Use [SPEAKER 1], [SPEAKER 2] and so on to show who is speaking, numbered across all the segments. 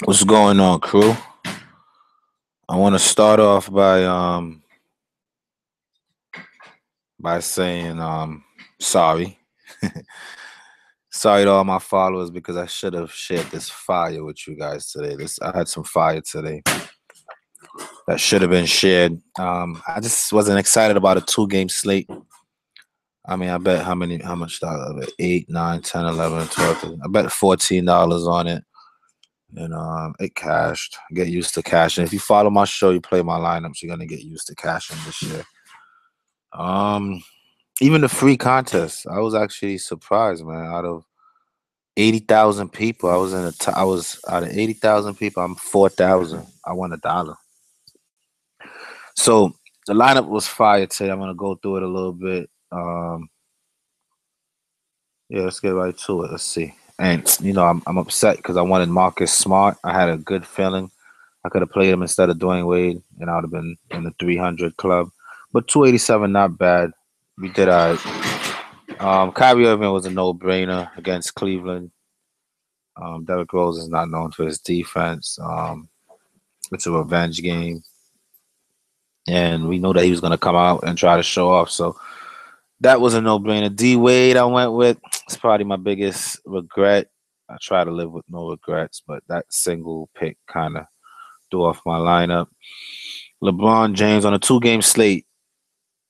[SPEAKER 1] What's going on, crew? I want to start off by saying sorry. Sorry to all my followers because I should have shared this fire with you guys today. I had some fire today that should have been shared. I just wasn't excited about a 2 game slate. I mean, I bet how much dollars? 8, 9, 10, 11, 12. I bet $14 on it. And it cashed. Get used to cashing. If you follow my show, you play my lineups, you're gonna get used to cashing this year. Um, Even the free contest, I was actually surprised, man. Out of 80,000 people, I was out of 80,000 people, I'm 4,000. I won $1. So the lineup was fire today. I'm gonna go through it a little bit. Yeah, let's get right to it. Let's see. And I'm upset because I wanted Marcus Smart. I had a good feeling I could have played him instead of Dwayne Wade, and I would have been in the 300 club. But 287, not bad. We did all right. Kyrie Irving was a no-brainer against Cleveland. Derrick Rose is not known for his defense. It's a revenge game, and we know that he was going to come out and try to show off. So that was a no-brainer. D Wade, I went with. It's probably my biggest regret. I try to live with no regrets, but that single pick kind of threw off my lineup. LeBron James on a 2 game slate,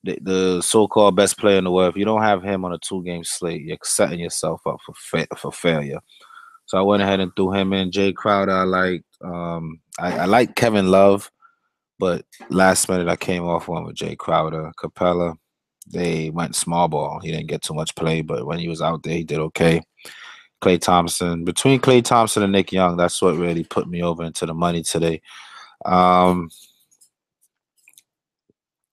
[SPEAKER 1] the so-called best player in the world. If you don't have him on a 2 game slate, you're setting yourself up for failure. So I went ahead and threw him in. Jay Crowder, I liked. I like Kevin Love, but last minute I came off one with Jay Crowder. Capella, they went small ball. He didn't get too much play, but when he was out there, he did okay. Klay Thompson, between Klay Thompson and Nick Young, that's what really put me over into the money today. And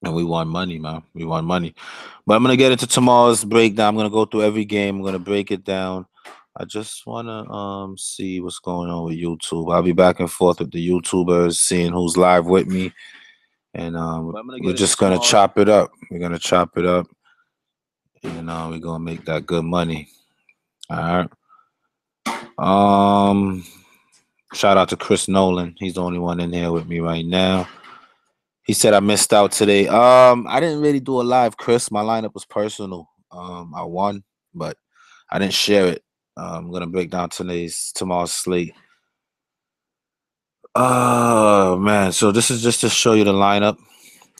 [SPEAKER 1] we won money, man. We won money. But I'm gonna get into tomorrow's breakdown. I'm gonna go through every game. I'm gonna break it down. I just wanna see what's going on with YouTube. I'll be back and forth with the YouTubers, seeing who's live with me, and we're just gonna chop it up. We're gonna chop it up, and we're gonna make that good money. All right. Shout out to Chris Nolan. He's the only one in here with me right now. He said I missed out today. I didn't really do a live, Chris. My lineup was personal. I won, but I didn't share it. I'm gonna break down tomorrow's slate. Oh man, so this is just to show you the lineup.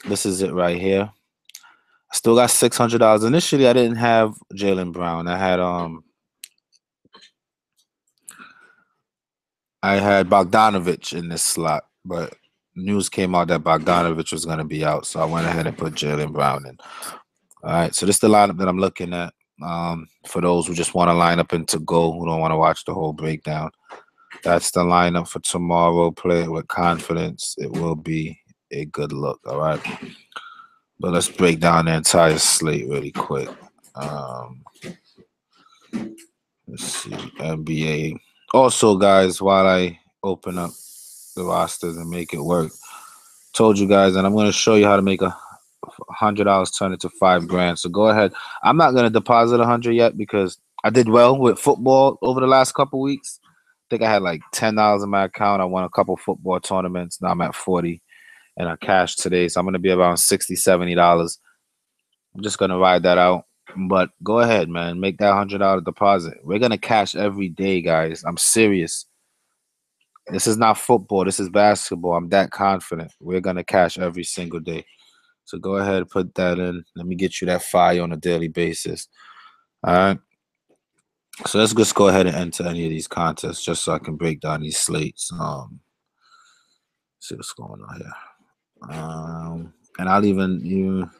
[SPEAKER 1] This is it right here. I still got $600. Initially, I didn't have Jaylen Brown. I had Bogdanovich in this slot, but news came out that Bogdanovich was gonna be out, so I went ahead and put Jaylen Brown in. All right, so this is the lineup that I'm looking at. For those who just want to line up and to go, who don't want to watch the whole breakdown, that's the lineup for tomorrow. Play it with confidence. It will be a good look. All right, but let's break down the entire slate really quick. Let's see NBA. Also, guys, while I open up the rosters and make it work, told you guys, and I'm going to show you how to make $100 turn into $5,000. So go ahead. I'm not gonna deposit 100 yet because I did well with football over the last couple weeks. I think I had like $10 in my account. I won a couple football tournaments. Now I'm at 40, and I cashed today, so I'm gonna be around $60, $70. I'm just gonna ride that out. But go ahead, man. Make that $100 deposit. We're gonna cash every day, guys. I'm serious. This is not football. This is basketball. I'm that confident. We're gonna cash every single day. So go ahead and put that in. Let me get you that fire on a daily basis. All right. So let's just go ahead and enter any of these contests just so I can break down these slates. See what's going on here. And I'll even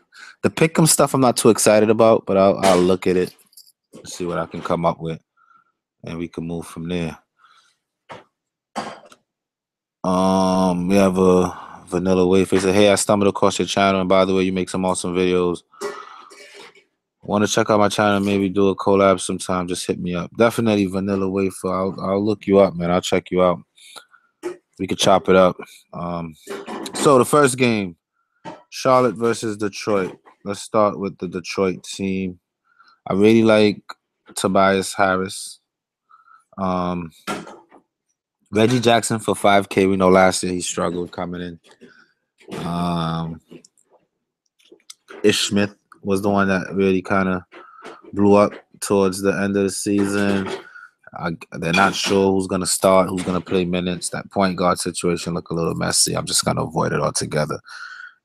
[SPEAKER 1] the pick'em stuff I'm not too excited about, but I'll look at it, see what I can come up with, and we can move from there. We have a Vanilla Wafer said, "Hey, I stumbled across your channel, and by the way, you make some awesome videos. Want to check out my channel? Maybe do a collab sometime. Just hit me up. Definitely, Vanilla Wafer. I'll look you up, man. I'll check you out. We could chop it up. So the first game, Charlotte versus Detroit. Let's start with the Detroit team. I really like Tobias Harris. Reggie Jackson for 5K. We know last year he struggled coming in. Ish Smith was the one that really kind of blew up towards the end of the season. They're not sure who's going to start, who's going to play minutes. That point guard situation look a little messy. I'm just going to avoid it altogether.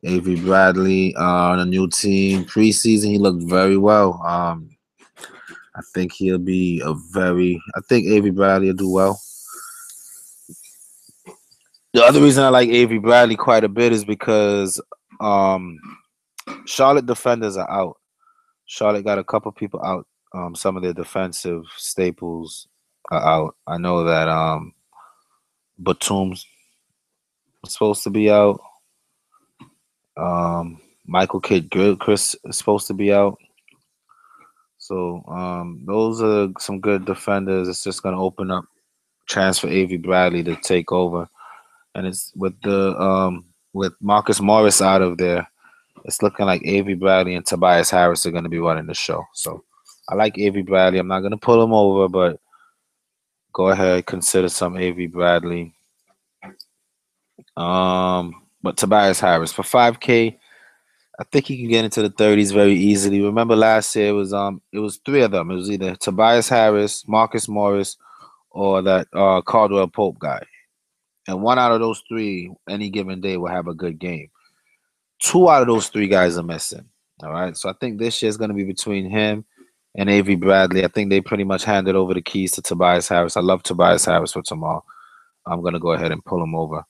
[SPEAKER 1] Avery Bradley on a new team. Preseason, he looked very well. I think he'll be I think Avery Bradley will do well. The other reason I like Avery Bradley quite a bit is because Charlotte defenders are out. Charlotte got a couple people out. Some of their defensive staples are out. I know that Batum's supposed to be out. Michael Kidd Chris is supposed to be out. So those are some good defenders. It's just going to open up chance for Avery Bradley to take over. And it's with Marcus Morris out of there, it's looking like Avery Bradley and Tobias Harris are going to be running the show. So I like Avery Bradley. I'm not going to pull him over, but go ahead, consider some Avery Bradley. But Tobias Harris for 5K, I think he can get into the 30s very easily. Remember last year it was three of them. It was either Tobias Harris, Marcus Morris, or that Caldwell Pope guy. And one out of those three, any given day, will have a good game. Two out of those three guys are missing. All right. So I think this year is going to be between him and Avery Bradley. I think they pretty much handed over the keys to Tobias Harris. I love Tobias Harris for tomorrow. I'm going to go ahead and pull him over.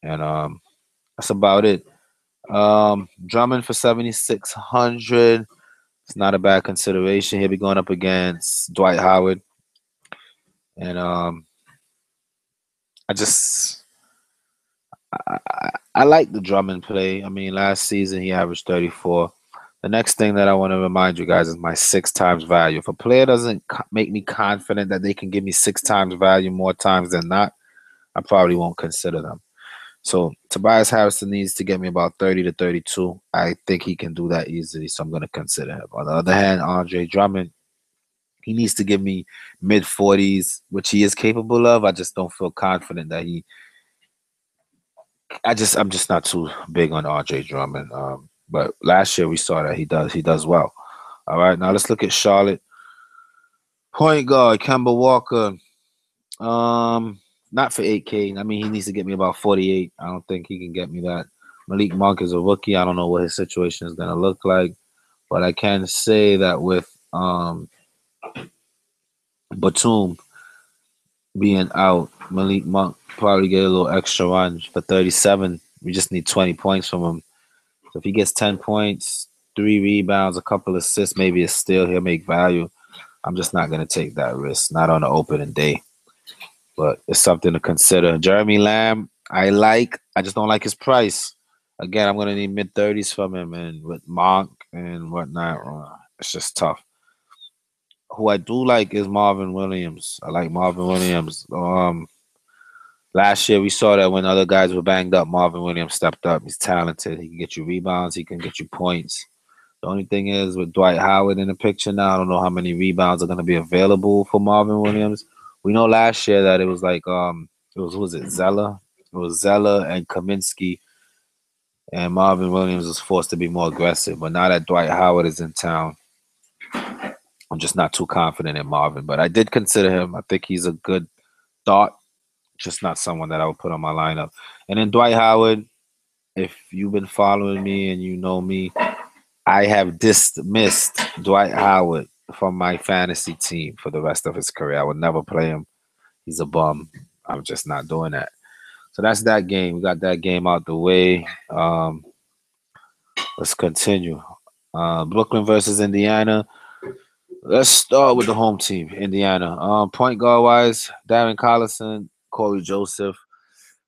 [SPEAKER 1] And that's about it. Drummond for 7,600. It's not a bad consideration. He'll be going up against Dwight Howard. And I like the Drummond play. I mean, last season he averaged 34. The next thing that I want to remind you guys is my 6 times value. If a player doesn't make me confident that they can give me 6 times value more times than not, I probably won't consider them. So Tobias Harrison needs to get me about 30 to 32. I think he can do that easily, so I'm going to consider him. On the other hand, Andre Drummond, he needs to give me mid 40s, which he is capable of. I just don't feel confident that I'm just not too big on RJ Drummond. But last year we saw that he does well. All right, now let's look at Charlotte. Point guard Kemba Walker. Not for 8K. I mean, he needs to get me about 48. I don't think he can get me that. Malik Monk is a rookie. I don't know what his situation is gonna look like, but I can say that with Batum being out, Malik Monk probably get a little extra run for 37. We just need 20 points from him. So if he gets 10 points, 3 rebounds, a couple assists, maybe a steal, he'll make value. I'm just not going to take that risk, not on the opening day. But it's something to consider. Jeremy Lamb, I just don't like his price. Again, I'm going to need mid-30s from him, and with Monk and whatnot, it's just tough. Who I do like is Marvin Williams. I like Marvin Williams. Last year we saw that when other guys were banged up, Marvin Williams stepped up. He's talented. He can get you rebounds. He can get you points. The only thing is with Dwight Howard in the picture now, I don't know how many rebounds are going to be available for Marvin Williams. We know last year that it was like who was it, Zeller? It was Zeller and Kaminsky, and Marvin Williams was forced to be more aggressive. But now that Dwight Howard is in town, I'm just not too confident in Marvin. But I did consider him. I think he's a good thought, just not someone that I would put on my lineup. And then Dwight Howard, if you've been following me and you know me, I have dismissed Dwight Howard from my fantasy team for the rest of his career. I would never play him. He's a bum. I'm just not doing that. So that's that game. We got that game out the way. Let's continue. Brooklyn versus Indiana. Let's start with the home team, Indiana. Point guard wise, Darren Collison, Corey Joseph.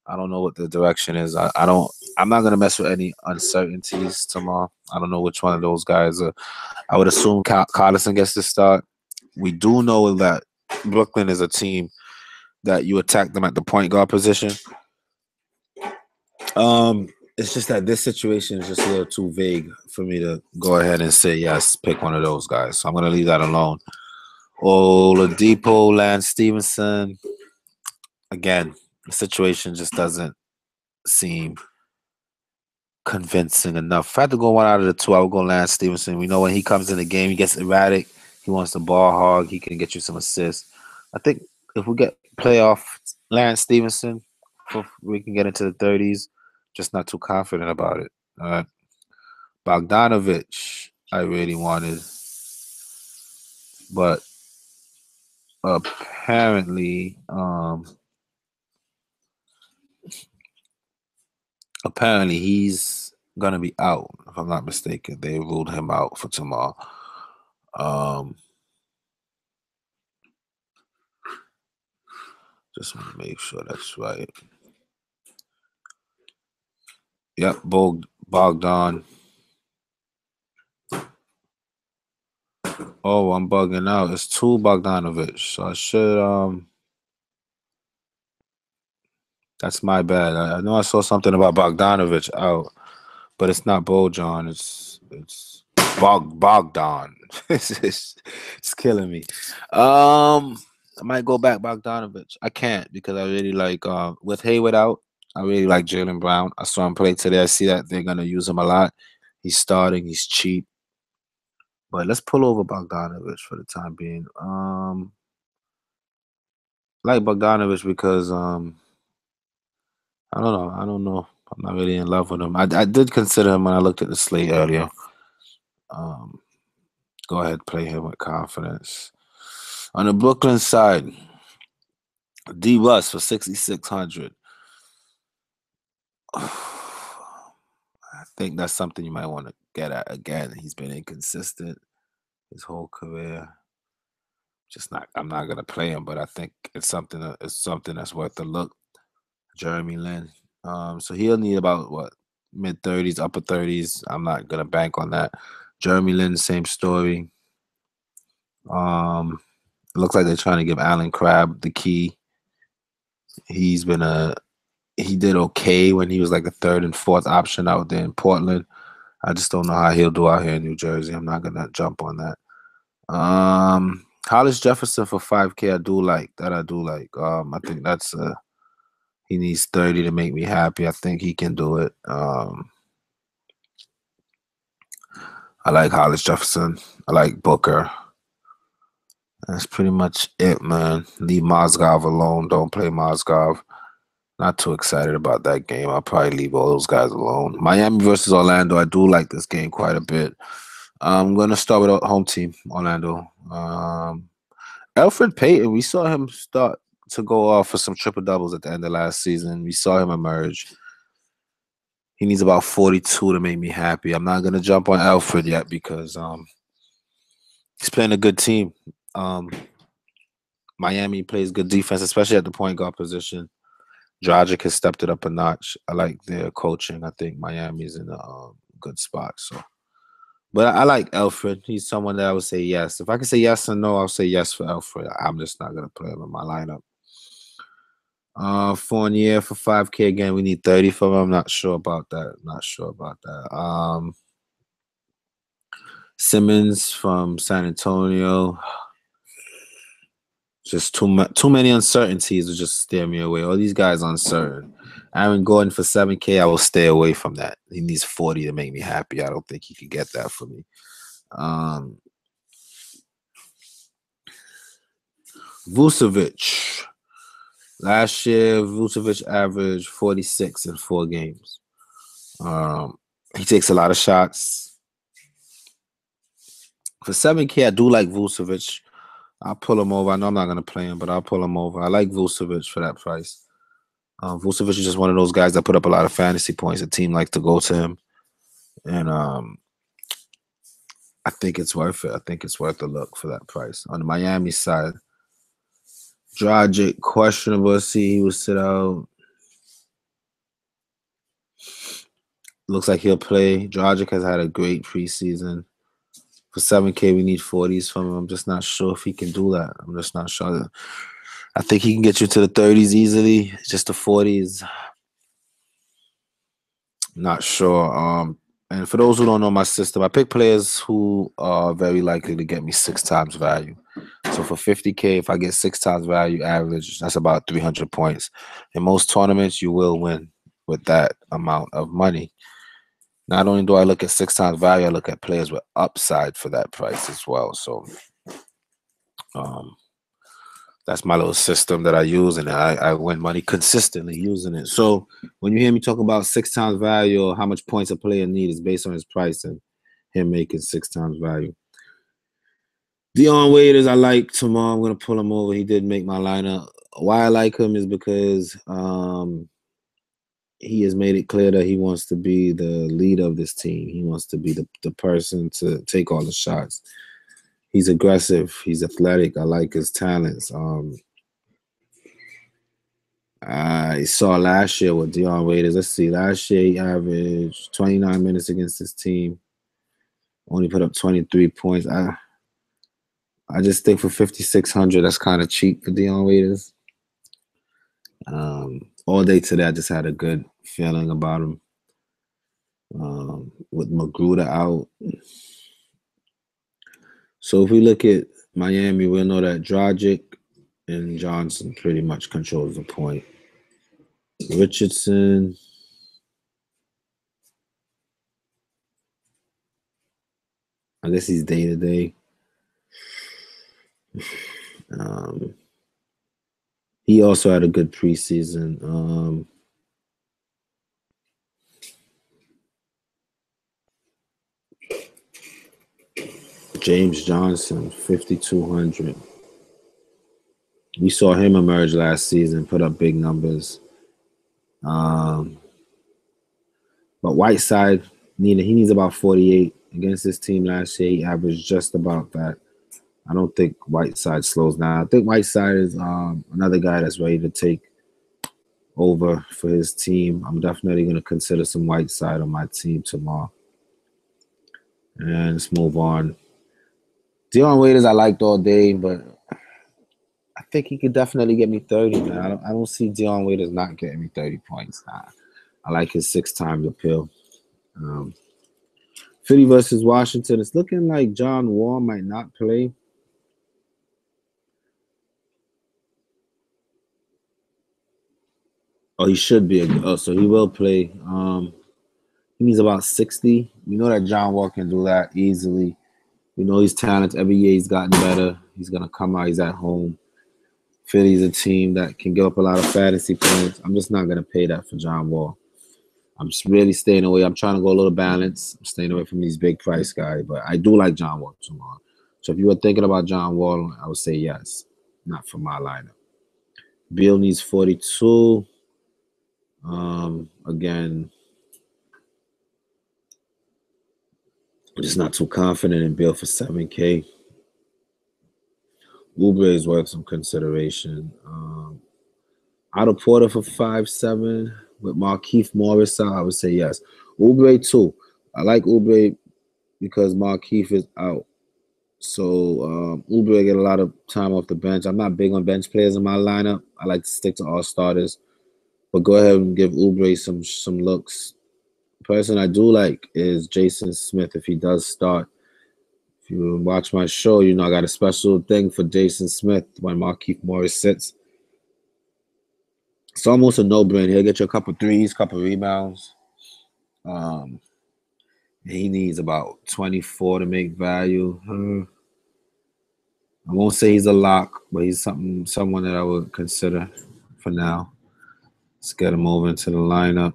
[SPEAKER 1] I don't know what the direction is. I'm not gonna mess with any uncertainties tomorrow. I don't know which one of those guys. I would assume Collison gets to start. We do know that Brooklyn is a team that you attack them at the point guard position. It's just that this situation is just a little too vague for me to go ahead and say, yes, pick one of those guys. So I'm going to leave that alone. Oladipo, Lance Stevenson. again, the situation just doesn't seem convincing enough. If I had to go one out of the two, I would go Lance Stevenson. We know when he comes in the game, he gets erratic. He wants the ball hog. He can get you some assists. I think if we get playoff Lance Stevenson, we can get into the 30s. Just not too confident about it. Bogdanovich, I really wanted, but apparently, he's gonna be out. If I'm not mistaken, they ruled him out for tomorrow. Just want to make sure that's right. Yep, Bogdan. Oh, I'm bugging out. It's two Bogdanovich. So I should that's my bad. I know I saw something about Bogdanovich out, but it's not Bojan. It's Bogdan. it's killing me. I might go back Bogdanovich. I can't because I really like with Hayward out. I really like Jaylen Brown. I saw him play today. I see that they're gonna use him a lot. He's starting. He's cheap. But let's pull over Bogdanovich for the time being. I like Bogdanovich because I don't know. I don't know. I'm not really in love with him. I did consider him when I looked at the slate earlier. Go ahead, play him with confidence. On the Brooklyn side, D. Russ for 6,600. I think that's something you might want to get at again. He's been inconsistent his whole career. I'm not gonna play him, but I think it's something that's worth a look. Jeremy Lin. So he'll need about what, mid-30s, upper 30s. I'm not gonna bank on that. Jeremy Lin, same story. It looks like they're trying to give Allen Crabbe the key. He did okay when he was like a third and fourth option out there in Portland. I just don't know how he'll do out here in New Jersey. I'm not gonna jump on that. Hollis Jefferson for 5K. I do like. I think that's he needs 30 to make me happy. I think he can do it. I like Hollis Jefferson. I like Booker. That's pretty much it, man. Leave Mozgov alone. Don't play Mozgov. Not too excited about that game. I'll probably leave all those guys alone. Miami versus Orlando. I do like this game quite a bit. I'm going to start with home team, Orlando. Elfrid Payton, we saw him start to go off for some triple doubles at the end of last season. We saw him emerge. He needs about 42 to make me happy. I'm not going to jump on Elfrid yet because he's playing a good team. Miami plays good defense, especially at the point guard position. Dragic has stepped it up a notch. I like their coaching. I think Miami's in a good spot. So, but I like Elfrid. He's someone that I would say yes. If I can say yes or no, I'll say yes for Elfrid. I'm just not gonna play him in my lineup. Fournier for 5K again. We need 30 from him. I'm not sure about that. Simmons from San Antonio. Just too many uncertainties will just steer me away. All these guys uncertain. Aaron Gordon for 7K, I will stay away from that. He needs 40 to make me happy. I don't think he could get that for me. Vucevic. Last year, Vucevic averaged 46 in 4 games. He takes a lot of shots. For 7K, I do like Vucevic. I'll pull him over. I know I'm not going to play him, but I'll pull him over. I like Vucevic for that price. Vucevic is just one of those guys that put up a lot of fantasy points. The team likes to go to him. And I think it's worth it. I think it's worth a look for that price. On the Miami side, Dragic, questionable. See, he will sit out. Looks like he'll play. Dragic has had a great preseason. For 7K, we need 40s from him. I'm just not sure if he can do that. I'm just not sure. I think he can get you to the 30s easily. Just the 40s. Not sure. And for those who don't know my system, I pick players who are very likely to get me 6 times value. So for 50K, if I get 6 times value average, that's about 300 points. In most tournaments, you will win with that amount of money. Not only do I look at 6 times value, I look at players with upside for that price as well. So that's my little system that I use, and I win money consistently using it. So when you hear me talk about 6 times value or how much points a player needs, is based on his price and him making 6 times value. Dion Waiters, I like tomorrow. I'm going to pull him over. He did make my lineup. Why I like him is because he has made it clear that he wants to be the leader of this team. He wants to be the person to take all the shots. He's aggressive. He's athletic. I like his talents. I saw last year with Dion Waiters. Let's see. Last year he averaged 29 minutes against his team. Only put up 23 points. I just think for 5,600, that's kind of cheap for Dion Waiters. All day today, I just had a good feeling about him. With Magruder out. So if we look at Miami, we'll know that Dragic and Johnson pretty much controls the point. Richardson. I guess he's day-to-day. He also had a good preseason. James Johnson, 5,200. We saw him emerge last season, put up big numbers. But Whiteside, he needs about 48. Against this team last year, he averaged just about that. I don't think Whiteside slows down. I think Whiteside is another guy that's ready to take over for his team. I'm definitely going to consider some Whiteside on my team tomorrow. And let's move on. Dion Waiters I liked all day, but I think he could definitely get me 30, man. I don't see Dion Waiters not getting me 30 points. I like his 6 times appeal. Philly versus Washington. It's looking like John Wall might not play. Oh, he should be. So he will play. He needs about 60. We know that John Wall can do that easily. We know he's talented. Every year he's gotten better. He's going to come out. He's at home. Philly's a team that can give up a lot of fantasy points. I'm just not going to pay that for John Wall. I'm just really staying away. I'm trying to go a little balanced. I'm staying away from these big price guys. But I do like John Wall tomorrow. So if you were thinking about John Wall, I would say yes. Not for my lineup. Beal needs 42. Again, I'm just not too confident in Beal for 7K. Oubre is worth some consideration. Otto Porter for 5.7 with Markieff Morris out, I would say yes. Oubre too. I like Oubre because Markieff is out. So Oubre get a lot of time off the bench. I'm not big on bench players in my lineup. I like to stick to all starters. But go ahead and give Oubre some looks. The person I do like is Jason Smith if he does start. If you watch my show, you know I got a special thing for Jason Smith when Markieff Morris sits. It's almost a no-brainer. He'll get you a couple threes, couple rebounds. He needs about 24 to make value. I won't say he's a lock, but he's someone that I would consider for now. Let's get him over into the lineup.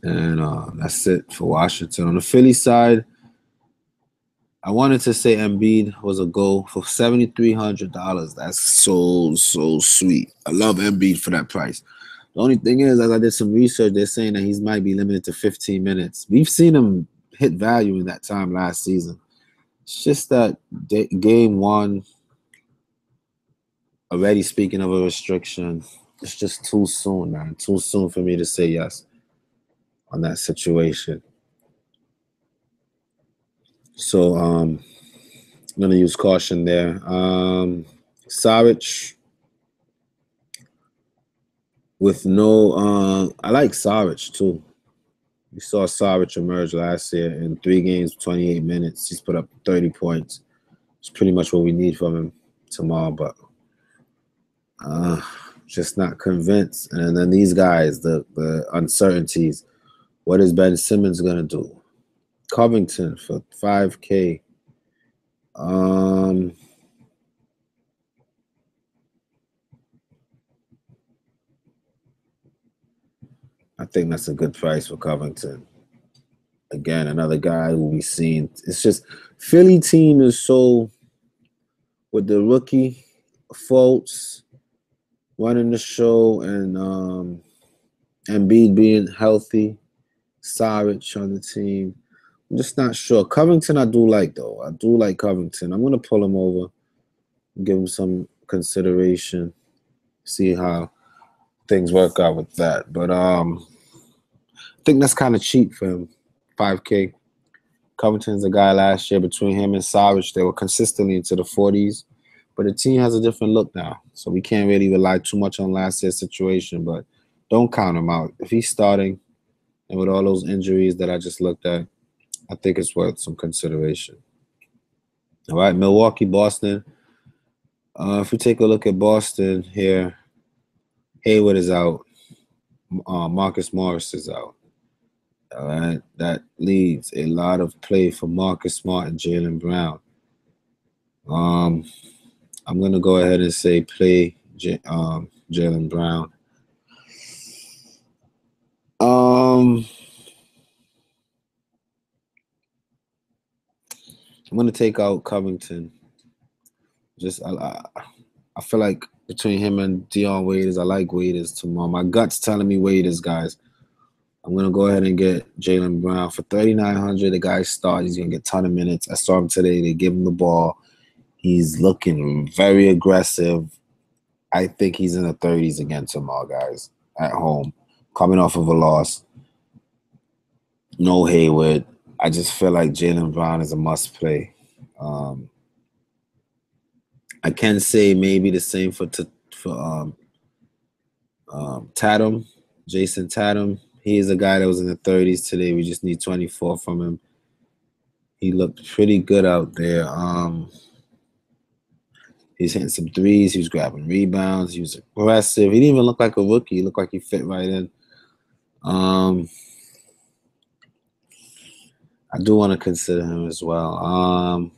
[SPEAKER 1] And that's it for Washington. On the Philly side, I wanted to say Embiid was a go for $7,300. That's so sweet. I love Embiid for that price. The only thing is, as I did some research, they're saying that he might be limited to 15 minutes. We've seen him hit value in that time last season. It's just that game one, already speaking of a restriction, it's just too soon, man. Too soon for me to say yes on that situation. So I'm going to use caution there. Saric with no I like Saric too. We saw Saric emerge last year in 3 games, 28 minutes. He's put up 30 points. It's pretty much what we need from him tomorrow, but just not convinced. And then these guys, the uncertainties. What is Ben Simmons gonna do? Covington for $5K. I think that's a good price for Covington. Again, another guy who we seen. It's just Philly team is so with the rookie Fultz running the show and Embiid being healthy, Saric on the team. I'm just not sure. Covington I do like though. I do like Covington. I'm gonna pull him over, give him some consideration, see how things work out with that. But I think that's kind of cheap for him. $5K. Covington's a guy last year. Between him and Saric, they were consistently into the 40s. But the team has a different look now. So we can't really rely too much on last year's situation. But don't count him out. If he's starting, and with all those injuries that I just looked at, I think it's worth some consideration. All right, Milwaukee, Boston. If we take a look at Boston here, Hayward is out. Marcus Morris is out. All right, that leaves a lot of play for Marcus Smart and Jaylen Brown. I'm going to go ahead and say play Jaylen Brown. I'm going to take out Covington. Just I feel like between him and Dion Waiters, I like Waiters tomorrow. My gut's telling me Waiters, guys. I'm going to go ahead and get Jaylen Brown for $3,900. The guy starts. He's going to get a ton of minutes. I saw him today. They give him the ball. He's looking very aggressive. I think he's in the 30s again tomorrow, guys, at home, coming off of a loss. No Hayward. I just feel like Jaylen Brown is a must play. I can say maybe the same for Tatum, Jason Tatum. He is a guy that was in the 30s today. We just need 24 from him. He looked pretty good out there. He's hitting some threes. He was grabbing rebounds. He was aggressive. He didn't even look like a rookie. He looked like he fit right in. I do want to consider him as well.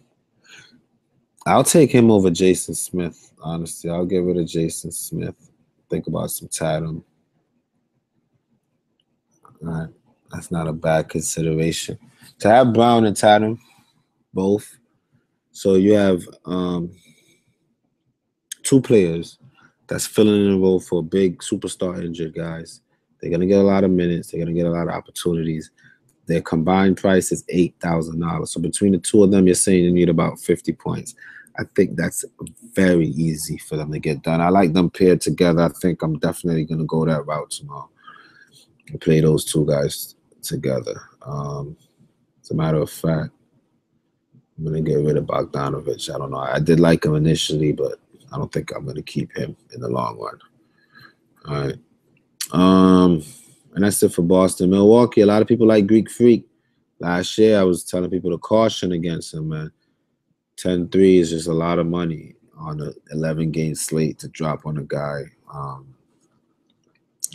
[SPEAKER 1] I'll take him over Jason Smith, honestly. I'll get rid of Jason Smith. Think about some Tatum. All right. That's not a bad consideration. To have Brown and Tatum, both. So you have two players that's filling in the role for big superstar injured guys. They're going to get a lot of minutes. They're going to get a lot of opportunities. Their combined price is $8,000. So between the two of them, you're saying you need about 50 points. I think that's very easy for them to get done. I like them paired together. I think I'm definitely going to go that route tomorrow and play those two guys together. As a matter of fact, I'm going to get rid of Bogdanovich. I don't know. I did like him initially, but I don't think I'm going to keep him in the long run. All right. And that's it for Boston. Milwaukee, a lot of people like Greek Freak. Last year, I was telling people to caution against him, man. 10-3 is just a lot of money on an 11-game slate to drop on a guy. And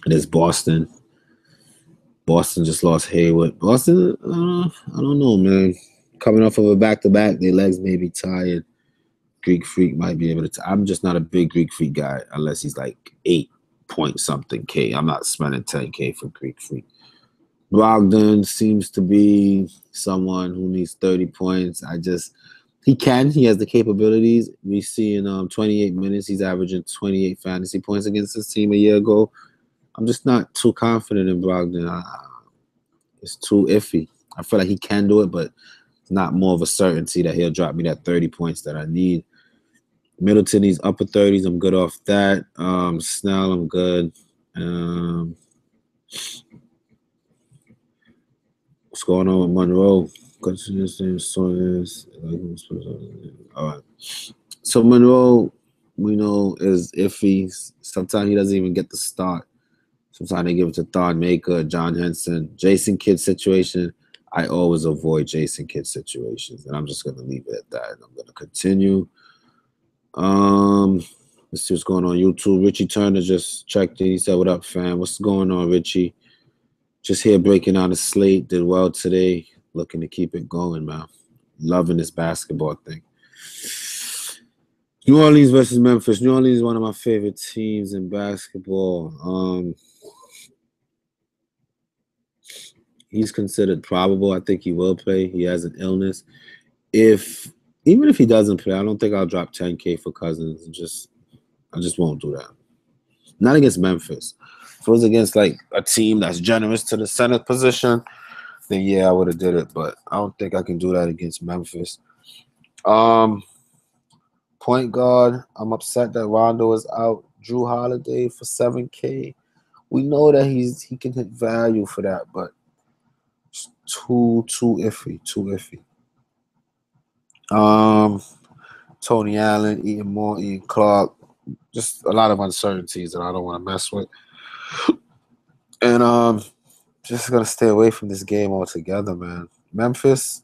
[SPEAKER 1] it's Boston. Boston just lost Hayward. Boston, I don't know, man. Coming off of a back-to-back, their legs may be tired. Greek Freak might be able to. I'm just not a big Greek Freak guy unless he's like 8-point-something K. I'm not spending 10K for Greek Freak. Brogdon seems to be someone who needs 30 points. He has the capabilities. We see in 28 minutes, he's averaging 28 fantasy points against his team a year ago. I'm just not too confident in Brogdon. It's too iffy. I feel like he can do it, but it's not more of a certainty that he'll drop me that 30 points that I need. Middleton, he's upper 30s. I'm good off that. Snell, I'm good. What's going on with Monroe? All right. So Monroe, we know, is iffy. Sometimes he doesn't even get the start. Sometimes they give it to Thon Maker, John Henson. Jason Kidd situation,
[SPEAKER 2] I always avoid Jason Kidd situations, and I'm just gonna leave it at that. And I'm gonna continue. Let's see what's going on YouTube. Richie Turner just checked in. He said, "What up, fam? What's going on, Richie? Just here breaking down the slate. Did well today. Looking to keep it going, man. Loving this basketball thing." New Orleans versus Memphis. New Orleans is one of my favorite teams in basketball. He's considered probable. I think he will play. He has an illness. Even if he doesn't play, I don't think I'll drop 10K for Cousins. I just won't do that. Not against Memphis. If it was against like a team that's generous to the center position, then yeah, I would have did it. But I don't think I can do that against Memphis. Point guard, I'm upset that Rondo is out. Drew Holiday for 7K. We know that he can hit value for that, but it's too iffy. Tony Allen, Ian Moore, Ian Clark, just a lot of uncertainties that I don't want to mess with. And just gonna stay away from this game altogether, man. Memphis,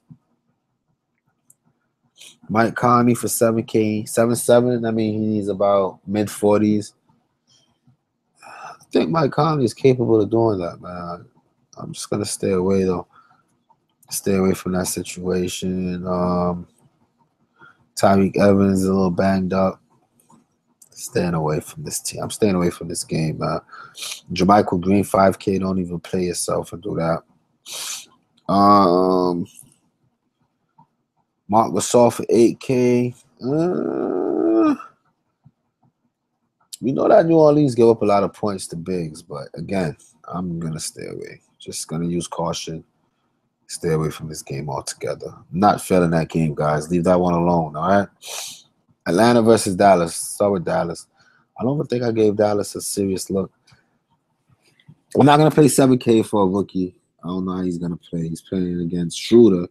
[SPEAKER 2] Mike Conley for 7K, 7-7. I mean, he needs about mid-40s. I think Mike Conley is capable of doing that, man. I'm just gonna stay away though. Stay away from that situation. Tyreek Evans is a little banged up. Staying away from this team. I'm staying away from this game, man. Jermichael Green, 5K. Don't even play yourself and do that. Mark Gasol for 8K. We know that New Orleans give up a lot of points to bigs, but again, I'm going to stay away. Just going to use caution. Stay away from this game altogether. I'm not feeling that game, guys. Leave that one alone, all right? Atlanta versus Dallas. Start with Dallas. I don't even think I gave Dallas a serious look. I'm not going to pay 7K for a rookie. I don't know how he's going to play. He's playing against Schroeder,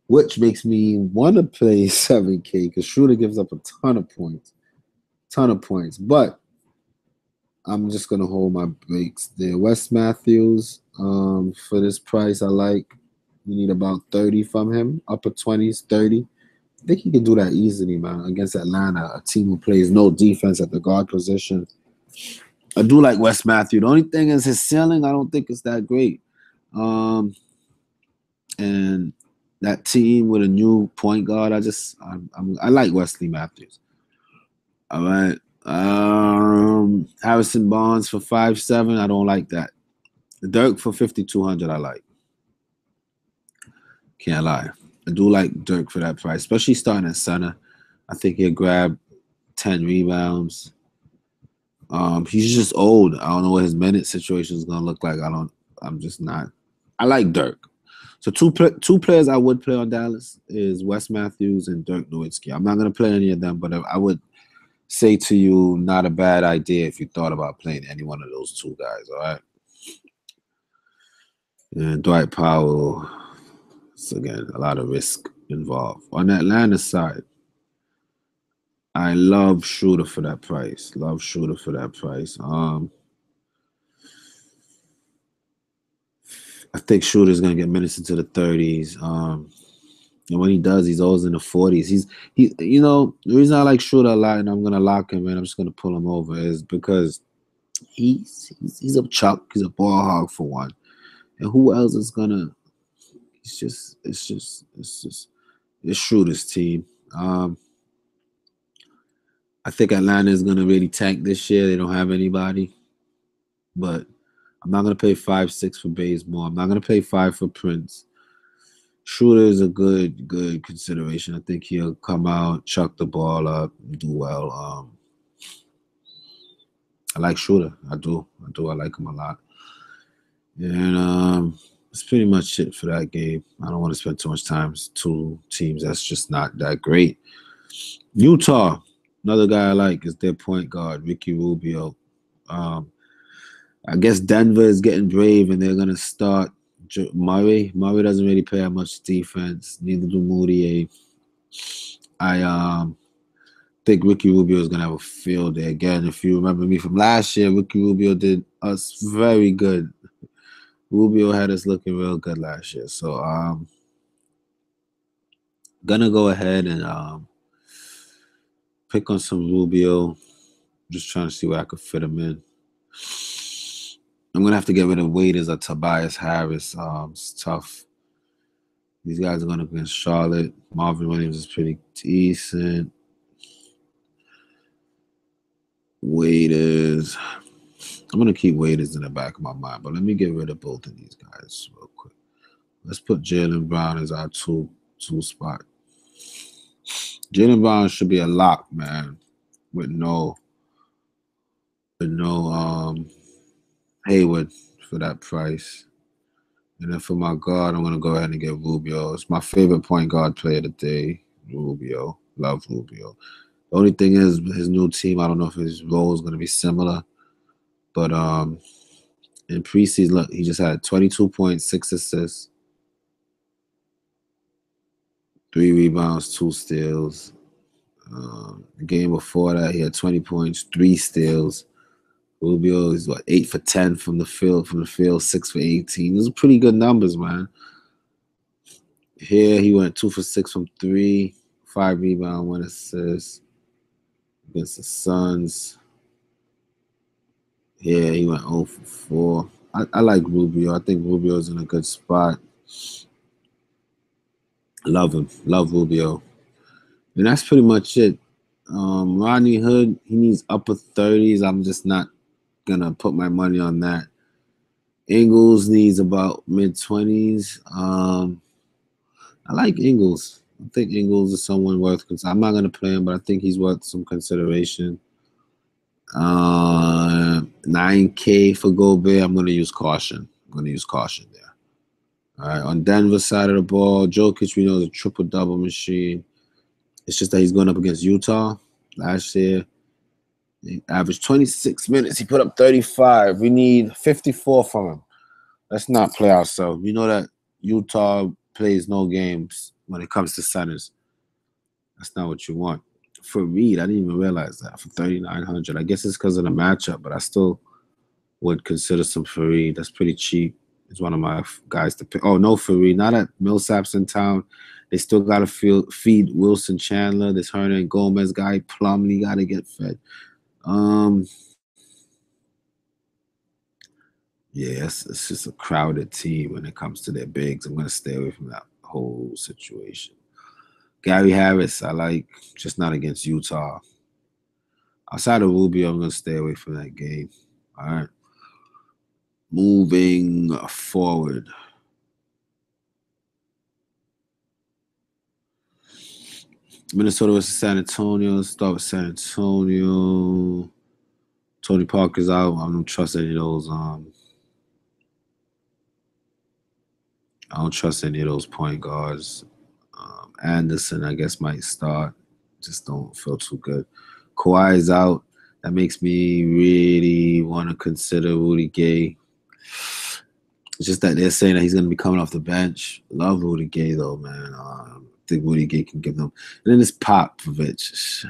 [SPEAKER 2] which makes me want to play 7K because Schroeder gives up a ton of points. But I'm just going to hold my brakes there. Wes Matthews, for this price, I like. You need about 30 from him, upper 20s, 30. I think he can do that easily, man, against Atlanta, a team who plays no defense at the guard position. I do like Wes Matthews. The only thing is his ceiling, I don't think it's that great. And that team with a new point guard, I like Wesley Matthews. All right. Harrison Barnes for 5'7", I don't like that. Dirk for 5,200, I like. Can't lie. I do like Dirk for that price, especially starting at center. I think he'll grab 10 rebounds. He's just old. I don't know what his minute situation is gonna look like. I'm just not. I like Dirk. So two players I would play on Dallas is Wes Matthews and Dirk Nowitzki. I'm not gonna play any of them, but I would say to you, not a bad idea if you thought about playing any one of those two guys. All right. And Dwight Powell. So again, a lot of risk involved. On the Atlanta side, I love Schroeder for that price. I think Schroeder's gonna get minutes into the 30s. And when he does, he's always in the 40s. The reason I like Schroeder a lot, and I'm gonna lock him in, I'm just gonna pull him over, is because he's a chuck, he's a ball hog for one. And who else is gonna? It's Schroeder's team. I think Atlanta is gonna really tank this year. They don't have anybody, but I'm not gonna pay 5-6 for Bazemore. I'm not gonna pay 5 for Prince. Schroeder is a good consideration. I think he'll come out, chuck the ball up, do well. I like Schroeder. I do. I like him a lot. And that's pretty much it for that game. I don't want to spend too much time. It's two teams that's just not that great. Utah, another guy I like is their point guard, Ricky Rubio. I guess Denver is getting brave and they're going to start Murray. Murray doesn't really play that much defense. Neither do Moutier. I think Ricky Rubio is going to have a field day. Again, if you remember me from last year, Ricky Rubio did us very good Rubio had us looking real good last year. So gonna go ahead and pick on some Rubio. Just trying to see where I could fit him in. I'm gonna have to get rid of Waiters or Tobias Harris. It's tough. These guys are going up against Charlotte. Marvin Williams is pretty decent. Waiters. I'm going to keep Waiters in the back of my mind, but let me get rid of both of these guys real quick. Let's put Jaylen Brown as our two spot. Jaylen Brown should be a lock, man, with no Hayward for that price. And then for my guard, I'm going to go ahead and get Rubio. It's my favorite point guard player today, Rubio. Love Rubio. The only thing is, his new team, I don't know if his role is going to be similar. But in preseason, look, he just had 22 points, 6 assists, 3 rebounds, 2 steals. The game before that, he had 20 points, 3 steals. Rubio is 8 for 10 from the field, 6 for 18. Those are pretty good numbers, man. Here he went 2 for 6 from 3, 5 rebounds, 1 assist against the Suns. Here he went 0 for 4. I like Rubio. I think Rubio's in a good spot. Love him. Love Rubio. And that's pretty much it. Rodney Hood, he needs upper 30s. I'm just not going to put my money on that. Ingles needs about mid-20s. I like Ingles. I think Ingles is someone worth consideration. I'm not going to play him, but I think he's worth some consideration. 9K for Gobert. I'm going to use caution. There. All right. On Denver's side of the ball, Jokic, we know, is a triple-double machine. It's just that he's going up against Utah. Last year, he averaged 26 minutes. He put up 35. We need 54 from him. Let's not play ourselves. We know that Utah plays no games when it comes to centers. That's not what you want. For Reed, I didn't even realize that. For 3,900, I guess it's because of the matchup, but I still would consider some Fareed. That's pretty cheap. He's one of my guys to pick. Oh, no, Fareed. Not at Millsap's in town. They still got to feed Wilson Chandler. This Hernan Gomez guy, Plumlee, got to get fed. Yeah, it's just a crowded team when it comes to their bigs. I'm going to stay away from that whole situation. Gary Harris, I like, just not against Utah. Outside of Rubio, I'm going to stay away from that game. All right. Moving forward. Minnesota versus San Antonio. Let's start with San Antonio. Tony Parker's out. I don't trust any of those. I don't trust any of those point guards. Anderson, I guess, might start. Just don't feel too good. Kawhi's out. That makes me really want to consider Rudy Gay. It's just that they're saying that he's going to be coming off the bench. Love Rudy Gay, though, man. I think Rudy Gay can give them. And then it's Popovich.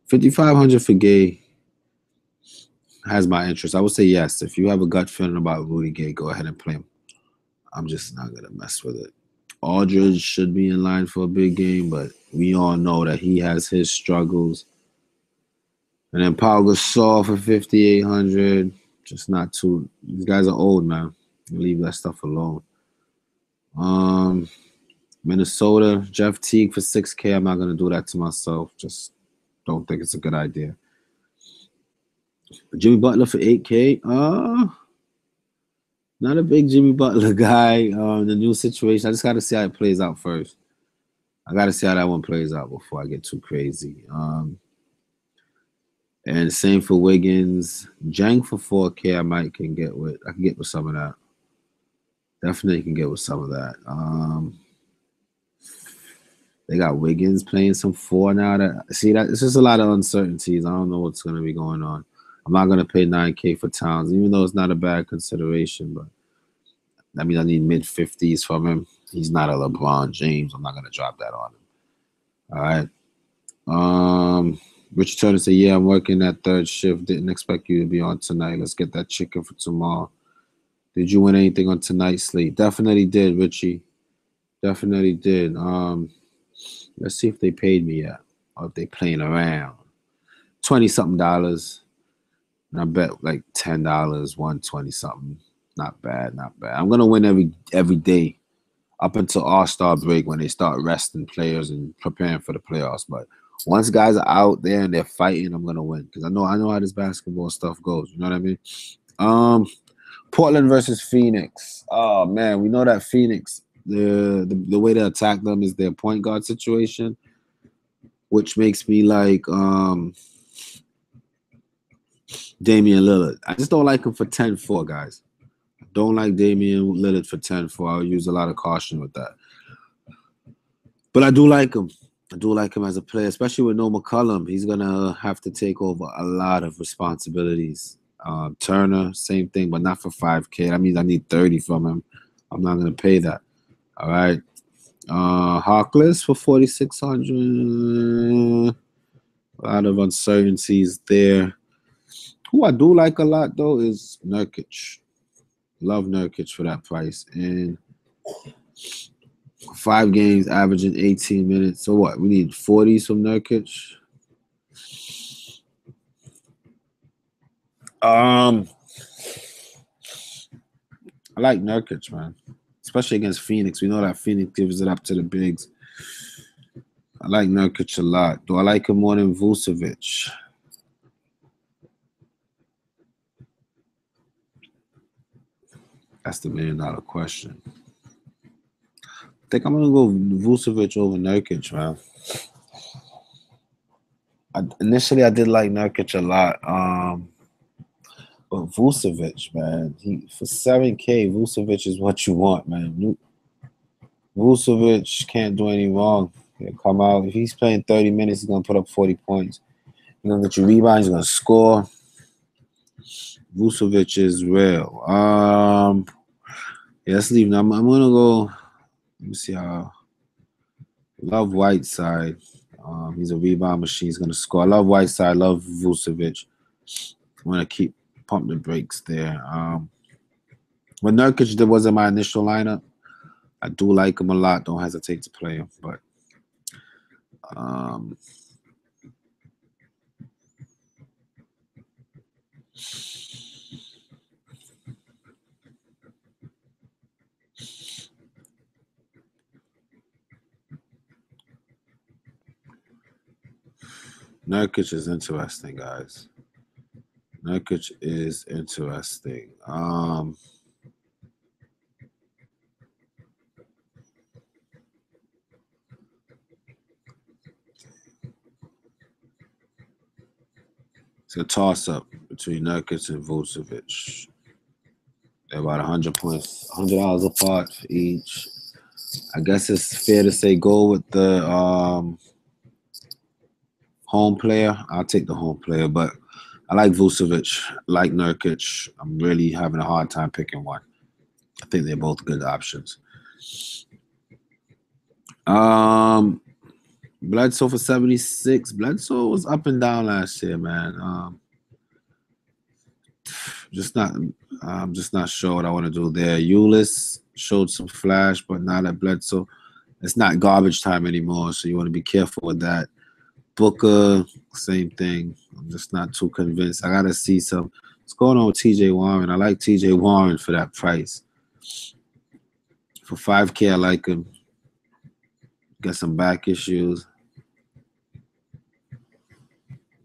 [SPEAKER 2] 5,500 for Gay has my interest. I would say yes. If you have a gut feeling about Rudy Gay, go ahead and play him. I'm just not going to mess with it. Aldridge should be in line for a big game, but we all know that he has his struggles. And then Pau Gasol for 5,800. Just not too. These guys are old, man. Leave that stuff alone. Minnesota, Jeff Teague for 6K. I'm not going to do that to myself. Just don't think it's a good idea. Jimmy Butler for 8K. Not a big Jimmy Butler guy. The new situation, I just got to see how it plays out first. I got to see how that one plays out before I get too crazy. And same for Wiggins. Jang for 4K, I can get with some of that. Definitely can get with some of that. They got Wiggins playing some 4 now. It's just a lot of uncertainties. I don't know what's going to be going on. I'm not going to pay 9K for Towns, even though it's not a bad consideration. But I mean, I need mid-50s from him. He's not a LeBron James. I'm not going to drop that on him. All right. Richard Turner said, yeah, I'm working that third shift. Didn't expect you to be on tonight. Let's get that chicken for tomorrow. Did you win anything on tonight's slate? Definitely did, Richie. Definitely did. Let's see if they paid me yet or if they playing around. $20-something. And I bet like $10, 120 something. Not bad, not bad. I'm gonna win every day up until All-Star break when they start resting players and preparing for the playoffs. But once guys are out there and they're fighting, I'm gonna win because I know how this basketball stuff goes. You know what I mean? Portland versus Phoenix. Oh man, we know that Phoenix, the way to attack them is their point guard situation, which makes me like Damian Lillard. I just don't like him for 10-4, guys. Don't like Damian Lillard for 10-4. I'll use a lot of caution with that. But I do like him. I do like him as a player, especially with no McCollum. He's going to have to take over a lot of responsibilities. Turner, same thing, but not for 5K. That means I need 30 from him. I'm not going to pay that. All right. Harkless for 4,600. A lot of uncertainties there. Who I do like a lot, though, is Nurkic. Love Nurkic for that price. And 5 games, averaging 18 minutes. So what? We need 40s from Nurkic. I like Nurkic, man. Especially against Phoenix. We know that Phoenix gives it up to the bigs. I like Nurkic a lot. Do I like him more than Vucevic? That's the $1 million question. I think I'm going to go Vucevic over Nurkic, man. Initially, I did like Nurkic a lot. But Vucevic, man, for 7K, Vucevic is what you want, man. Vucevic can't do any wrong. He'll come out. If he's playing 30 minutes, he's going to put up 40 points. He's going to get you rebounds. He's going to score. Vucevic is real. Yeah, let's leave now. I'm going to go. Let me see how. Love Whiteside. He's a rebound machine. He's going to score. I love Whiteside. Love Vucevic. I'm going to pump the brakes there. When Nurkic wasn't my initial lineup, I do like him a lot. Don't hesitate to play him. But Nurkic is interesting, guys. Nurkic is interesting. It's a toss-up between Nurkic and Vucevic. They're about 100 points, $100 apart for each. I guess it's fair to say go with the home player. I'll take the home player, but I like Vucevic, like Nurkic. I'm really having a hard time picking one. I think they're both good options. Bledsoe for 76. Bledsoe was up and down last year, man. I'm just not sure what I want to do there. Ulis showed some flash, but now that Bledsoe, it's not garbage time anymore, so you want to be careful with that. Booker, same thing. I'm just not too convinced. I got to see what's going on with TJ Warren. I like TJ Warren for that price. For 5K, I like him. Got some back issues.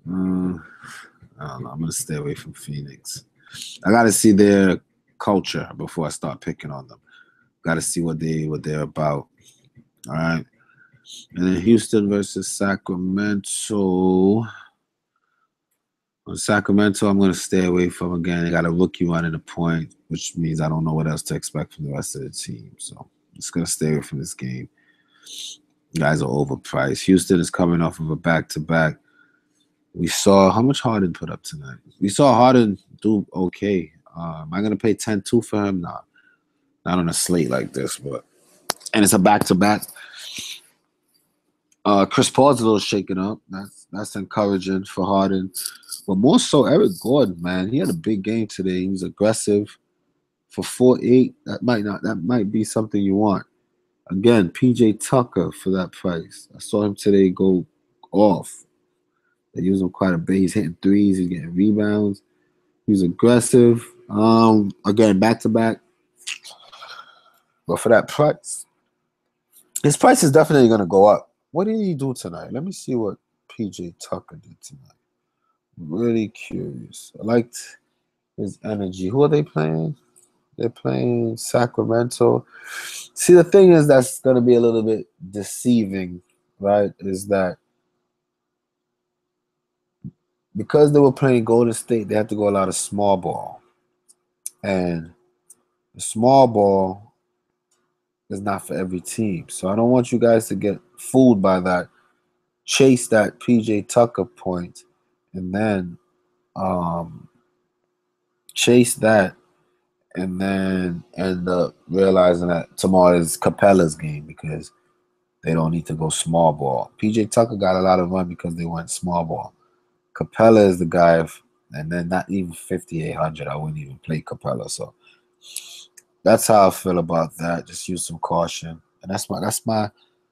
[SPEAKER 2] I don't know. I'm going to stay away from Phoenix. I got to see their culture before I start picking on them. Got to see what they're about. All right. And then Houston versus Sacramento. On Sacramento, I'm going to stay away from again. They got a rookie running the point, which means I don't know what else to expect from the rest of the team. So I'm just going to stay away from this game. Guys are overpriced. Houston is coming off of a back-to-back. We saw how much Harden put up tonight. We saw Harden do okay. Am I going to pay 10-2 for him? Nah. Not on a slate like this, and it's a back-to-back. Chris Paul's a little shaken up. That's encouraging for Harden. But more so, Eric Gordon, man. He had a big game today. He was aggressive. for 4.8, that might be something you want. Again, PJ Tucker for that price. I saw him today go off. They use him quite a bit. He's hitting threes. He's getting rebounds. He's aggressive. Again, back to back. But for that price, his price is definitely going to go up. What did he do tonight? Let me see what PJ Tucker did tonight. Really curious. I liked his energy. Who are they playing? They're playing Sacramento. See, the thing is that's going to be a little bit deceiving, right? Is that because they were playing Golden State, they had to go a lot of small ball. And the small ball is not for every team. So I don't want you guys to get fooled by that. Chase that PJ Tucker point and then chase that and then end up realizing that tomorrow is Capella's game because they don't need to go small ball. PJ Tucker got a lot of run because they went small ball. Capella is the guy, and then not even 5,800. I wouldn't even play Capella. So that's how I feel about that. Just use some caution, and that's my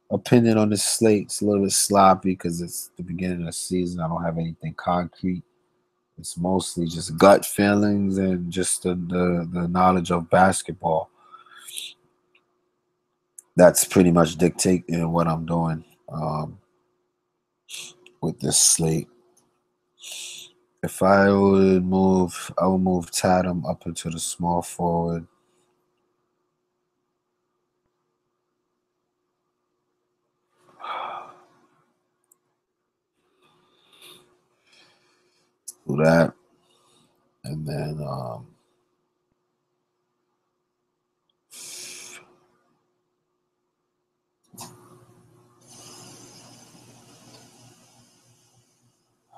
[SPEAKER 2] opinion on this slate. It's a little bit sloppy because it's the beginning of the season. I don't have anything concrete. It's mostly just gut feelings and just the knowledge of basketball. That's pretty much dictating what I'm doing with this slate. If I would move, I would move Tatum up into the small forward. Do that. And then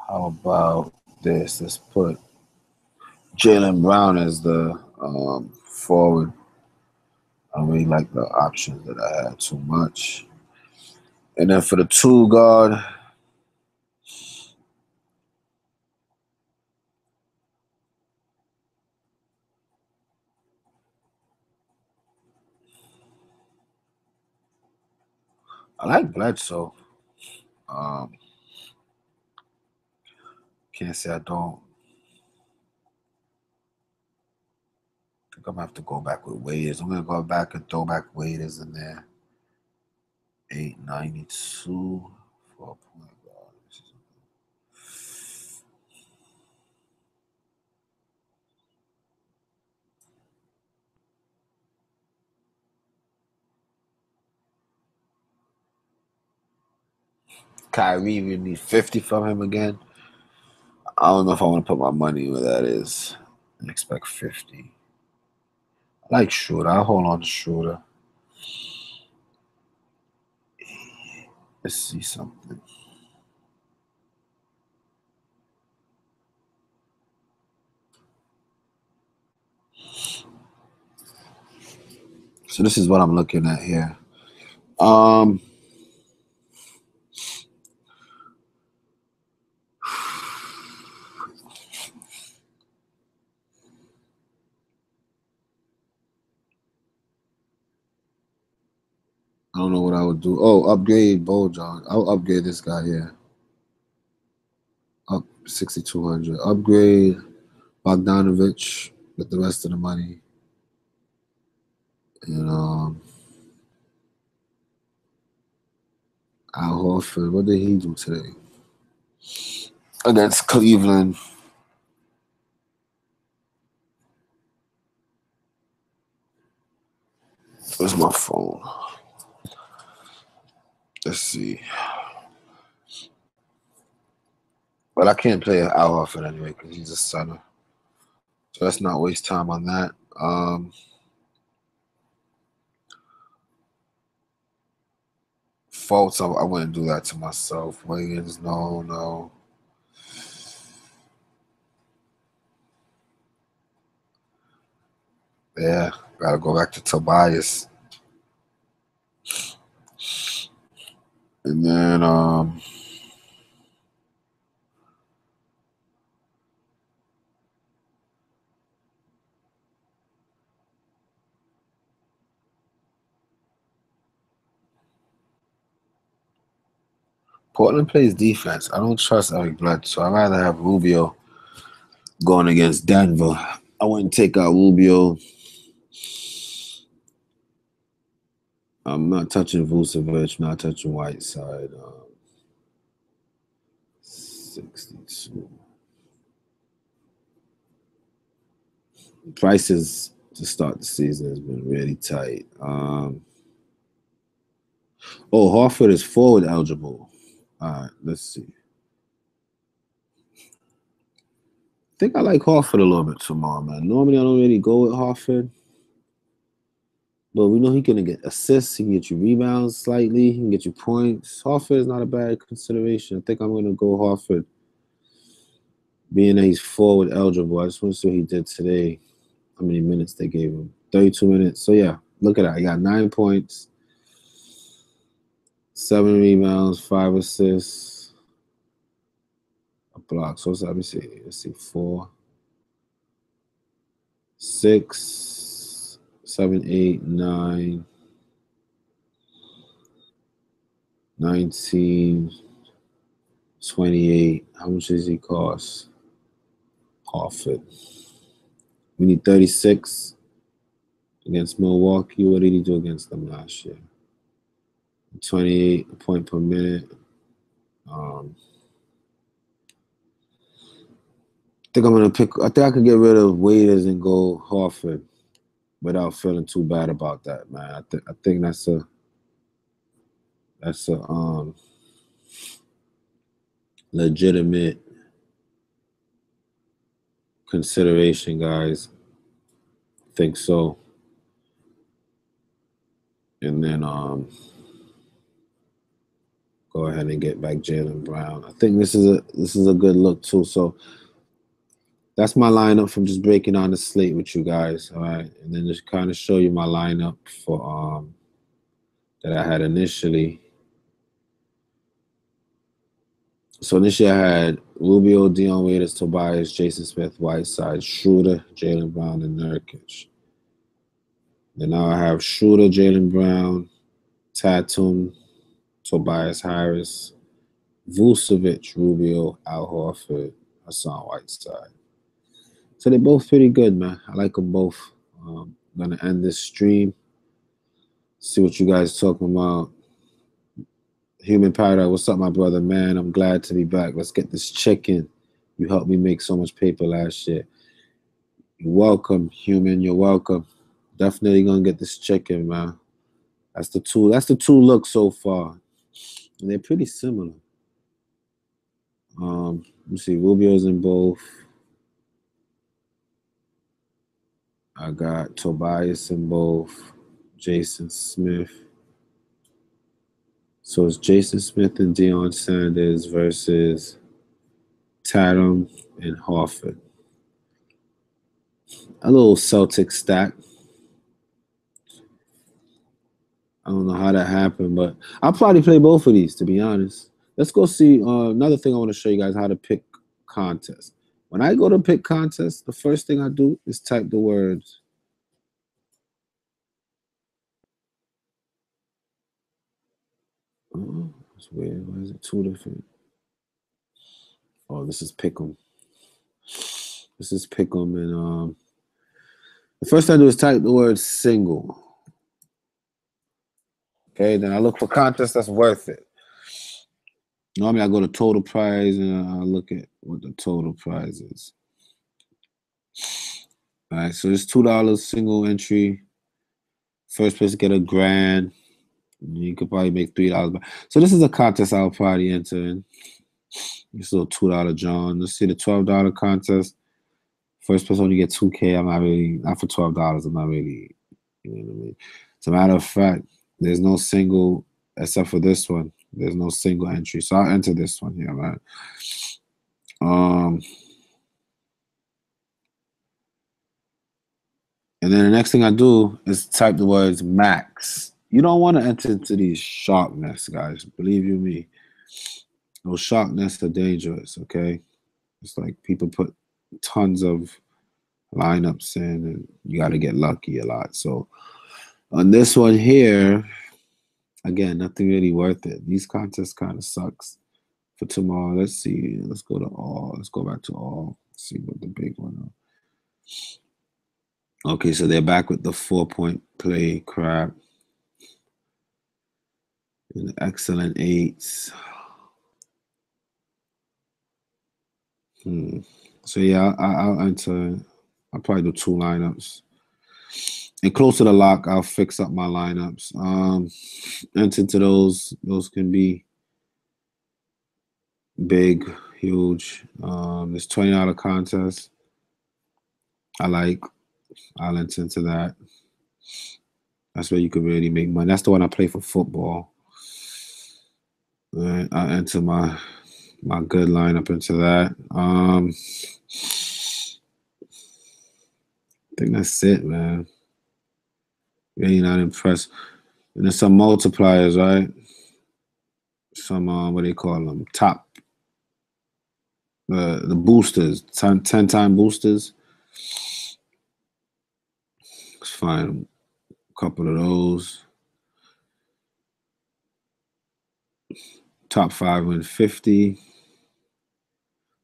[SPEAKER 2] how about this? Let's put Jaylen Brown as the forward. I don't really like the options that I had too much. And then for the 2 guard, I like Bledsoe. Can't say I don't. I think I'm gonna have to go back with Waiters. I'm gonna go back and throw back Waiters in there. 892 for a point guard. Kyrie, we need 50 from him again. I don't know if I want to put my money where that is and expect 50. I like Schroeder. I'll hold on to Schroeder. Let's see something. So this is what I'm looking at here. I don't know what I would do. Oh, upgrade Bojan. I'll upgrade this guy here. Up 6,200. Upgrade Bogdanovich with the rest of the money. And Al Horford. What did he do today? Against Cleveland. Where's my phone? Let's see. But I can't play Al Horford anyway because he's a center. So let's not waste time on that. Faults, I wouldn't do that to myself. Wiggins, no. Yeah, gotta go back to Tobias. And then Portland plays defense. I don't trust Eric Bledsoe. I'd rather have Rubio going against Denver. I wouldn't take out Rubio. I'm not touching Vucevic, not touching Whiteside. 62. Prices to start the season has been really tight. Horford is forward eligible. All right, let's see. I think I like Horford a little bit tomorrow, man. Normally, I don't really go with Horford. But we know he can get assists. He can get you rebounds slightly. He can get you points. Horford is not a bad consideration. I think I'm going to go Horford. Being that he's forward eligible. I just want to see what he did today. How many minutes they gave him. 32 minutes. So, yeah, look at that. He got 9 points, 7 rebounds, 5 assists, a block. So, let me see. Let's see. 4, 6, 7, 8, 9, 19, 28. How much does he cost? Horford. We need 36 against Milwaukee. What did he do against them last year? 28 a point per minute. I think I'm gonna pick. I think I could get rid of Waiters and go Horford without feeling too bad about that, man. I think that's a legitimate consideration, guys. I think so. And then go ahead and get back Jaylen Brown. I think this is a good look too. So that's my lineup from just breaking on the slate with you guys. All right. And then just kind of show you my lineup for that I had initially. So initially I had Rubio, Dion Waiters, Tobias, Jason Smith, Whiteside, Schroeder, Jaylen Brown, and Nurkic. Then now I have Schroeder, Jaylen Brown, Tatum, Tobias Harris, Vucevic, Rubio, Al Horford, Hassan Whiteside. So they're both pretty good, man. I like them both. I'm going to end this stream. See what you guys talking about. Human Paradise, what's up, my brother, man? I'm glad to be back. Let's get this chicken. You helped me make so much paper last year. You're welcome, Human. You're welcome. Definitely going to get this chicken, man. That's the two looks so far. And they're pretty similar. Let me see. Rubio's in both. I got Tobias in both. Jason Smith. So it's Jason Smith and Deion Sanders versus Tatum and Horford. A little Celtic stack. I don't know how that happened, but I'll probably play both of these, to be honest. Let's go see. Another thing I want to show you guys how to pick contests. When I go to pick contests, the first thing I do is type the words. Oh, that's weird. Why is it two different? Oh, this is Pick'em. This is Pick'em, and the first thing I do is type the word single. Okay, then I look for contests that's worth it. Normally I go to total prize and I look at what the total prize is. All right, so it's $2 single entry. First place to get $1,000. You could probably make $3. So this is a contest I'll probably enter in. This little $2 John. Let's see the $12 contest. First place only get $2K. I'm not really, not for $12. I'm not really, you know what I mean? As a matter of fact, there's no single except for this one. There's no single entry. So I'll enter this one here, man. And then the next thing I do is type the words max. You don't want to enter into these shark nests, guys. Believe you me. Those shark nests are dangerous, okay? It's like people put tons of lineups in and you got to get lucky a lot. So on this one here, again, nothing really worth it. These contests kind of sucks. for tomorrow. Let's see. Let's go to all. Let's go back to all. See what the big one is. Okay, so they're back with the 4-point play crap. And excellent eights. So yeah, I'll enter. I'll probably do 2 lineups. And close to the lock, I'll fix up my lineups. Enter to those. Those can be big, huge. This $20 contest. I'll enter into that. That's where you could really make money. That's the one I play for football. All right, I'll enter my good lineup into that. I think that's it, man. Really not impressed. And there's some multipliers, right? Some what do they call them? Top. The boosters, 10-time boosters. Let's find a couple of those. Top 5 win 50.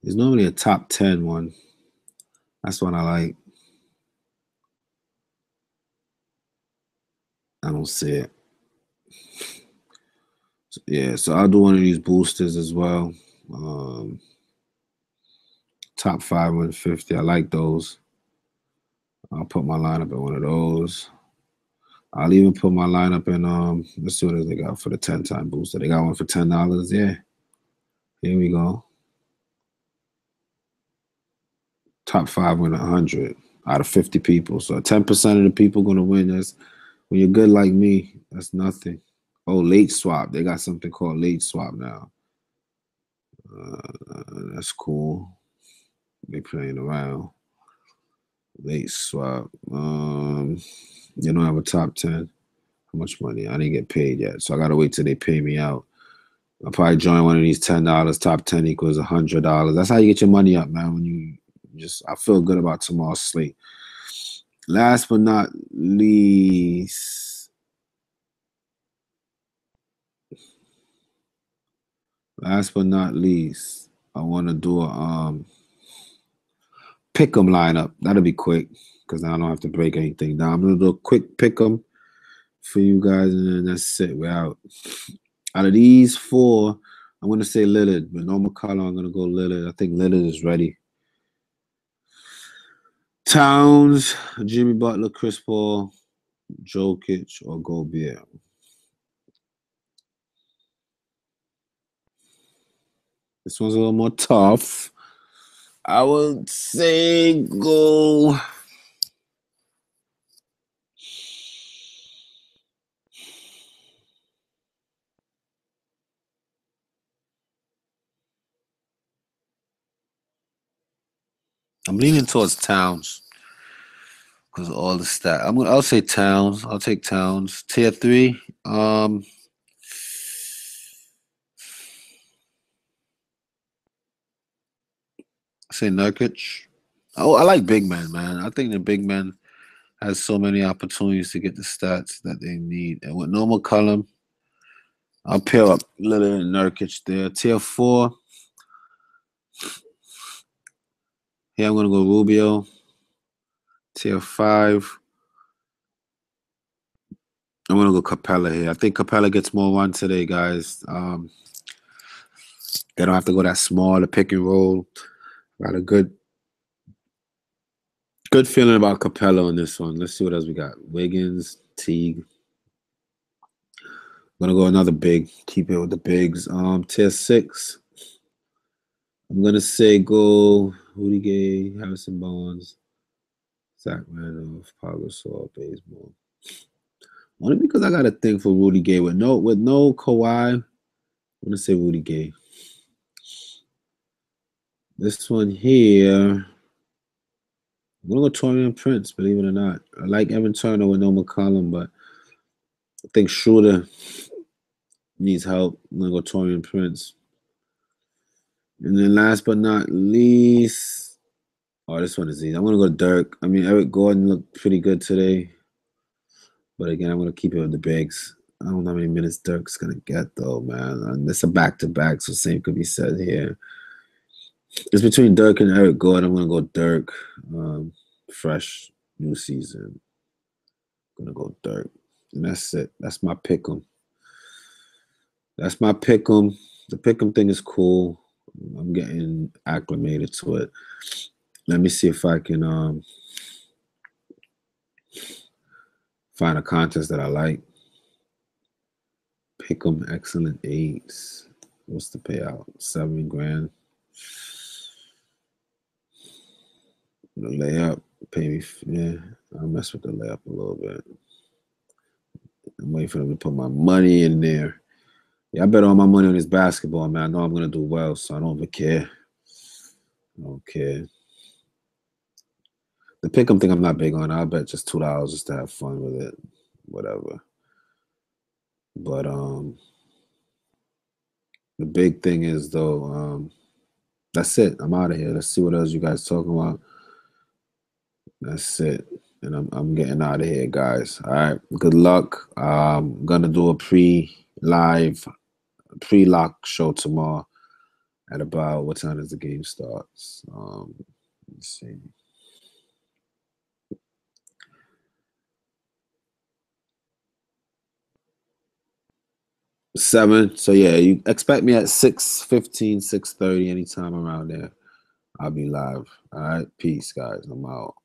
[SPEAKER 2] There's normally a top 10 one. That's one I like. I don't see it. So, yeah, so I'll do one of these boosters as well. Top 5 win 50. I like those. I'll put my lineup in one of those. I'll even put my lineup in. Let's see what they got for the 10-time booster. They got one for $10. Yeah. Here we go. Top 5 win 100 out of 50 people. So 10% of the people going to win. That's when you're good like me. That's nothing. Oh, late swap. They got something called late swap now. That's cool. They playing around. Late swap. They don't have a top 10. How much money? I didn't get paid yet, so I gotta wait till they pay me out. I'll probably join one of these $10. Top 10 equals $100. That's how you get your money up, man. When you I feel good about tomorrow's slate. Last but not least, I want to do a pick 'em lineup. That'll be quick because I don't have to break anything down. I'm gonna do a quick pick 'em for you guys, and then that's it. We're out. Out of these 4, I'm gonna say Lillard, but no McCollum. I'm gonna go Lillard. I think Lillard is ready. Towns, Jimmy Butler, Chris Paul, Jokic, or Gobert. This one's a little more tough. I would say go. I'm leaning towards Towns because of all the stats. I'll say Towns. I'll take Towns. Tier 3. Say Nurkic. Oh, I like big men, man. I think the big men has so many opportunities to get the stats that they need. And with no McCollum, I'll pair up Lillard and Nurkic there. Tier 4. Here I'm gonna go Rubio. Tier 5. I'm gonna go Capella here. I think Capella gets more run today, guys. They don't have to go that small to pick and roll. Got a good feeling about Capella on this one. Let's see what else we got. Wiggins, Teague. I'm gonna go another big. Keep it with the bigs. Tier 6. I'm gonna say go Rudy Gay, Harrison Barnes, Zach Randolph, Pau Gasol, Bazemore. Only because I got a thing for Rudy Gay with no Kawhi. I'm gonna say Rudy Gay. This one here, I'm gonna go Taurean Prince, believe it or not. I like Evan Turner with no McCollum, but I think Schroeder needs help. I'm gonna go Taurean Prince. And then last but not least, this one is easy. I'm gonna go Dirk. I mean, Eric Gordon looked pretty good today. But again, I'm gonna keep it with the bigs. I don't know how many minutes Dirk's gonna get though, man. And it's a back-to-back, so same could be said here. It's between Dirk and Eric Gordon. I'm gonna go Dirk. Fresh new season. I'm gonna go Dirk. And that's it. That's my pick 'em. That's my pick 'em. The pick 'em thing is cool. I'm getting acclimated to it. Let me see if I can find a contest that I like. Pick 'em excellent eights. What's the payout? $7 grand. The layup, pay me. Yeah, I'll mess with the layup a little bit. I'm waiting for them to put my money in there. Yeah, I bet all my money on this basketball, man. I know I'm gonna do well, so I don't even care. I don't care. The pick'em thing I'm not big on. I'll bet just $2 just to have fun with it. Whatever. But the big thing is though, that's it. I'm out of here. Let's see what else you guys talking about. That's it. And I'm getting out of here, guys. All right. Good luck. I'm gonna do a pre-lock show tomorrow at about what time does the game starts? Let's see. 7. So yeah, you expect me at 6:15, 6:30, anytime around there. I'll be live. All right. Peace, guys. I'm out.